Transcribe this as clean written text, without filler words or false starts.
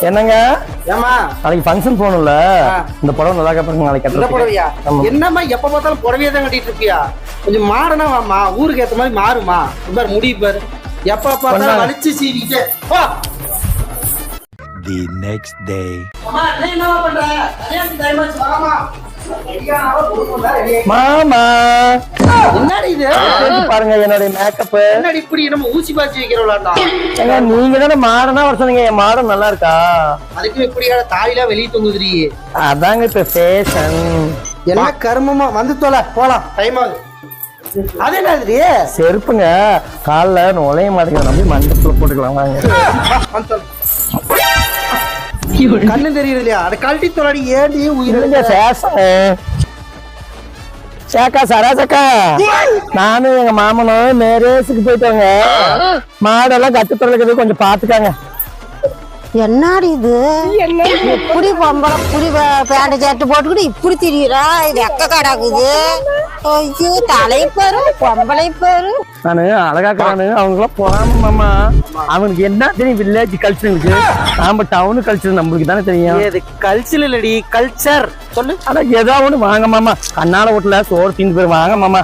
என்னங்க ஏமா நாளைக்கு ஃபங்க்ஷன் போகணும்ல, இந்த புடவை நல்லா கட்டுறதுங்க நாளைக்கு இந்த கட்டுறது. புடவையா? என்னம்மா எப்ப பார்த்தாலும் புடவையே தான் கட்டிட்டு இருப்பியா? கொஞ்சம் மாடனா வாமா, ஊருக்கு ஏத்த மாதிரி மாறுமா. பாரு முடி பாரு, எப்ப பார்த்தாலும் வலிச்சு சீவிக்கிட்டே போ. The next day. அம்மா நீ என்னவா பண்ற? கல்யாணத்துக்கு டைம் ஆச்சு வாமா. மாமா என்னடி இது? பாருங்க என்னுடைய மேக்கப். என்னடி இப்படி நம்ம ஊசி பாய்ச்சி வைக்கிறோம்லாடா? நீங்க தானே மாடனா வர சொன்னீங்க, என் மாடம் நல்லா இருக்கா? அதுக்கு இப்படியான தாலிலாம் வெளியே தொங்குதுடி. அதாங்க இப்ப ஃபேஷன். என்ன கர்மமா வந்து தொலை போலாம், டைம் ஆகுது. அது என்னது செருப்புங்க, கால்ல நுழைய மாட்டேங்குது, நம்ம மண்டபத்துல போட்டுக்கலாம் வாங்க. கண்ணு தெரியுது இல்லையா? அதை கழட்டி தொலாடி ஏடி உயிரிழந்த சேக்கா சராசக்கா, நானும் எங்க மாமனும் மேரேஜுக்கு போயிட்டாங்க. மாடெல்லாம் கட்டுத்தொழிலுக்கு கொஞ்சம் பாத்துக்காங்க. என்னடி இது? இப்படி பொம்பளை இப்படி பேண்ட் சட்டை போட்டுக்கிட்டு இப்படி திரியுறா? இது எக்க கிடக்குது. ஐயோ, தலை பாரு, பொம்பளை பாரு. நானு அழகாக்குறானு அவங்களாம் போறாம மாமா. அவனுக்கு என்ன தெரியும் வில்லேஜ் கல்ச்சருக்கு, நாம டவுனு கல்ச்சர் நம்மளுக்கு தானே தெரியும். இது கல்ச்சர் இல்லடி, கல்ச்சர் சொல்லு. ஆனா ஏதோ ஒண்ணு வாங்க மாமா, கண்ணால வீட்டுல சோறு தீந்து போய் வாங்க மாமா.